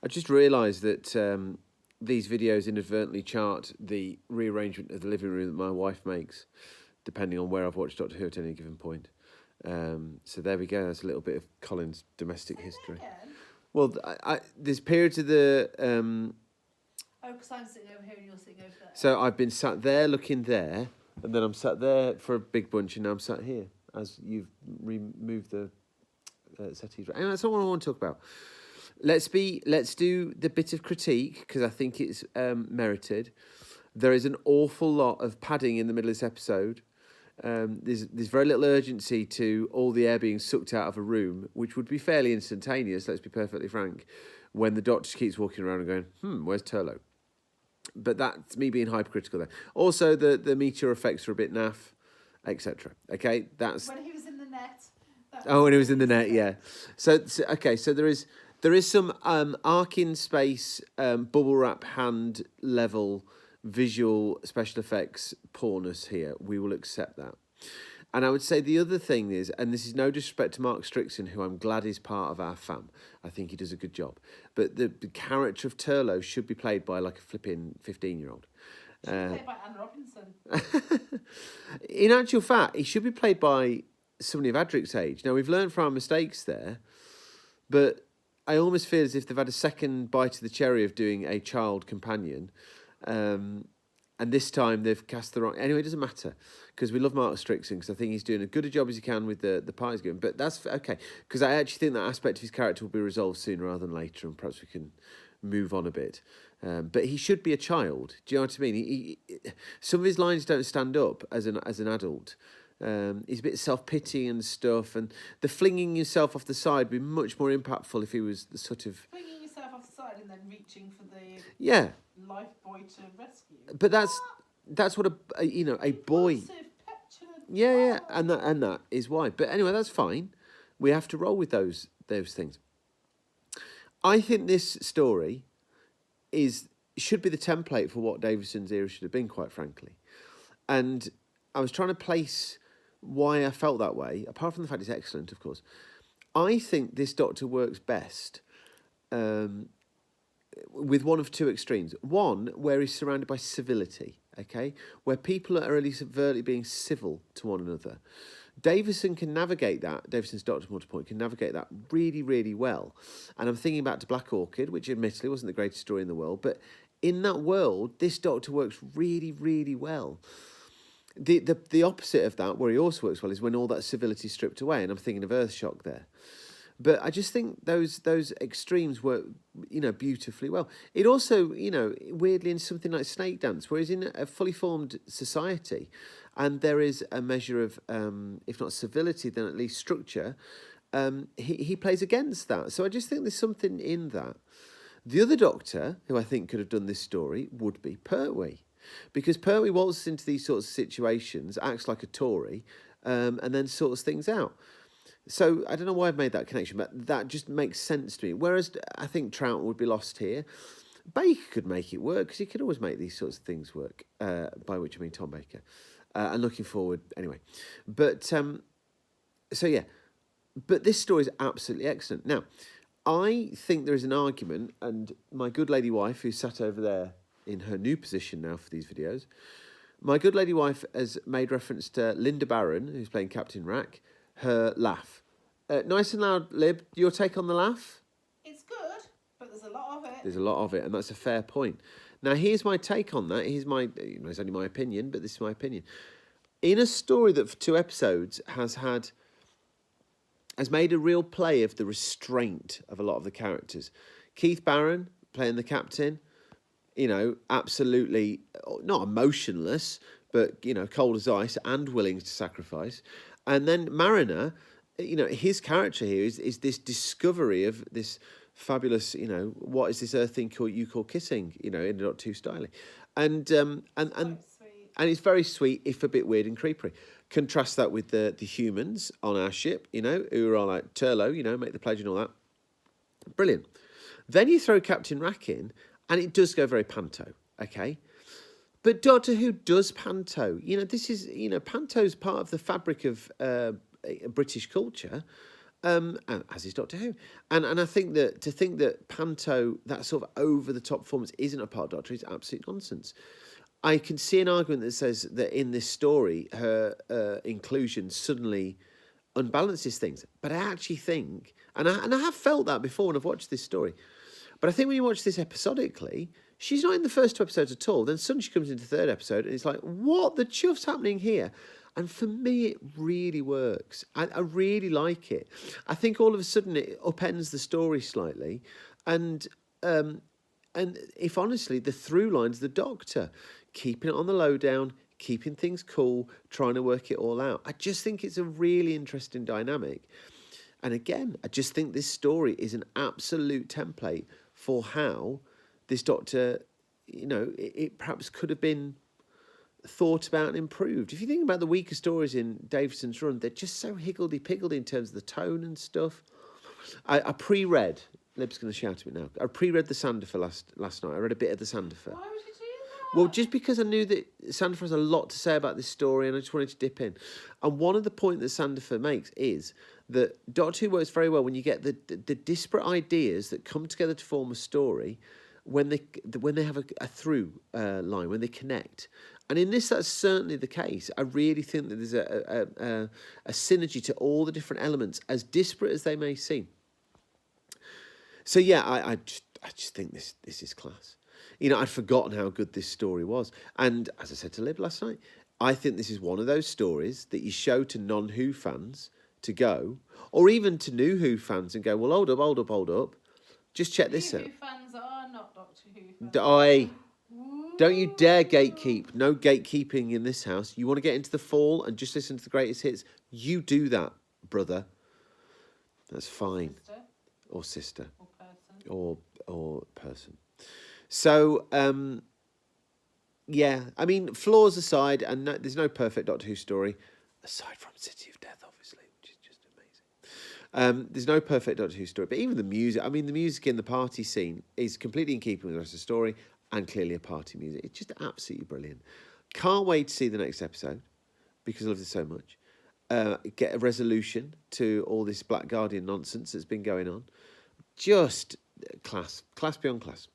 I just realised that these videos inadvertently chart the rearrangement of the living room that my wife makes, depending on where I've watched Doctor Who at any given point. So there we go. That's a little bit of Colin's domestic history. Well, there's periods of the... because I'm sitting over here and you're sitting over there. So I've been sat there looking there, and then I'm sat there for a big bunch, and now I'm sat here as you've removed the settees. Anyway, that's not what I want to talk about. Let's do the bit of critique, because I think it's merited. There is an awful lot of padding in the middle of this episode. There's very little urgency to all the air being sucked out of a room, which would be fairly instantaneous, let's be perfectly frank, when the Doctor keeps walking around and going, where's Turlough? But that's me being hypercritical there. Also, the meteor effects are a bit naff, etc. Okay, that's... When he was in the net. When he was in the net, yeah. So there is some arc in space, bubble wrap hand level visual special effects poorness here. We will accept that. And I would say the other thing is, and this is no disrespect to Mark Strickson, who I'm glad is part of our fam. I think he does a good job. But the character of Turlough should be played by like a flipping 15-year-old. Played by Anne Robinson. In actual fact, he should be played by somebody of Adric's age. Now, we've learned from our mistakes there, but I almost feel as if they've had a second bite of the cherry of doing a child companion. And this time they've cast the wrong... Anyway, it doesn't matter, because we love Mark Strickson, because I think he's doing as good a job as he can with the part he's given. But that's okay, because I actually think that aspect of his character will be resolved sooner rather than later, and perhaps we can move on a bit. But he should be a child. Do you know what I mean? Some of his lines don't stand up as an adult. He's a bit self-pitying and stuff, and the flinging yourself off the side would be much more impactful if he was the sort of... Flinging yourself off the side and then reaching for the... Yeah. Life boy to rescue. But that's what a boy. Yeah, and that is why. But anyway, that's fine. We have to roll with those things. I think this story should be the template for what Davison's era should have been, quite frankly. And I was trying to place why I felt that way, apart from the fact it's excellent, of course. I think this Doctor works best with one of two extremes. One, where he's surrounded by civility, okay? Where people are at least overtly being civil to one another. Davison can navigate that, Davison's Doctor Multipoint can navigate that really, really well. And I'm thinking back to Black Orchid, which admittedly wasn't the greatest story in the world, but in that world, this Doctor works really, really well. The opposite of that, where he also works well, is when all that civility is stripped away, and I'm thinking of Earthshock there. But I just think those extremes work, beautifully well. It also, weirdly in something like Snake Dance, where he's in a fully formed society, and there is a measure of, if not civility, then at least structure, he plays against that. So I just think there's something in that. The other Doctor, who I think could have done this story, would be Pertwee. Because Pertwee waltzes into these sorts of situations, acts like a Tory, and then sorts things out. So I don't know why I've made that connection, but that just makes sense to me. Whereas I think Troughton would be lost here. Baker could make it work, because he could always make these sorts of things work, by which I mean Tom Baker. And looking forward, anyway. But, so yeah. But this story is absolutely excellent. Now, I think there is an argument, and my good lady wife, who sat over there in her new position now for these videos, my good lady wife has made reference to Linda Barron, who's playing Captain Rack, her laugh. Nice and loud, Lib, your take on the laugh? It's good, but there's a lot of it. There's a lot of it, and that's a fair point. Now, here's my take on that. It's only my opinion, but this is my opinion. In a story that for 2 episodes has made a real play of the restraint of a lot of the characters. Keith Barron, playing the captain, absolutely not emotionless, but, cold as ice and willing to sacrifice. And then Mariner, his character here is this discovery of this fabulous, what is this earth thing you call kissing, in Doctor Who styling. And it's very sweet, if a bit weird and creepy. Contrast that with the humans on our ship, who are like Turlough, make the pledge and all that. Brilliant. Then you throw Captain Rack in, and it does go very panto, okay? But Doctor Who does panto. This is, panto's part of the fabric of British culture. And as is Doctor Who, and I think that to think that Panto, that sort of over the top performance, isn't a part of Doctor Who is absolute nonsense. I can see an argument that says that in this story, her inclusion suddenly unbalances things. But I actually think, and I have felt that before when I've watched this story, but I think when you watch this episodically, she's not in the first 2 episodes at all. Then suddenly she comes into the third episode, and it's like, what the chuff's happening here? And for me, it really works. I really like it. I think all of a sudden it upends the story slightly, and if honestly, the through line's the Doctor, keeping it on the lowdown, keeping things cool, trying to work it all out. I just think it's a really interesting dynamic. And again, I just think this story is an absolute template for how this Doctor, it perhaps could have been thought about and improved. If you think about the weaker stories in Davison's run, they're just so higgledy-piggledy in terms of the tone and stuff. I pre-read, Lib's going to shout at me now, I pre-read the Sandifer last night. I read a bit of the Sandifer. Why would you do that? Well, just because I knew that Sandifer has a lot to say about this story and I just wanted to dip in. And one of the points that Sandifer makes is that Doctor Who works very well when you get the disparate ideas that come together to form a story when they have a through line, when they connect. And in this, that's certainly the case. I really think that there's a synergy to all the different elements, as disparate as they may seem. So yeah, I just think this is class. I'd forgotten how good this story was. And as I said to Lib last night, I think this is one of those stories that you show to non-Who fans to go, or even to new Who fans and go, well, hold up. Just check this out. Who fans are not Doctor Who fans. Don't you dare gatekeep. No gatekeeping in this house. You want to get into the fall and just listen to the greatest hits? You do that, brother. That's fine. Sister. Or sister. Or person. Or person. So, yeah. I mean, flaws aside, and there's no perfect Doctor Who story, aside from City of Death, obviously, which is just amazing. There's no perfect Doctor Who story, but even the music, the music in the party scene is completely in keeping with the rest of the story, and clearly a party music. It's just absolutely brilliant. Can't wait to see the next episode, because I love this so much. Get a resolution to all this Black Guardian nonsense that's been going on. Just class beyond class.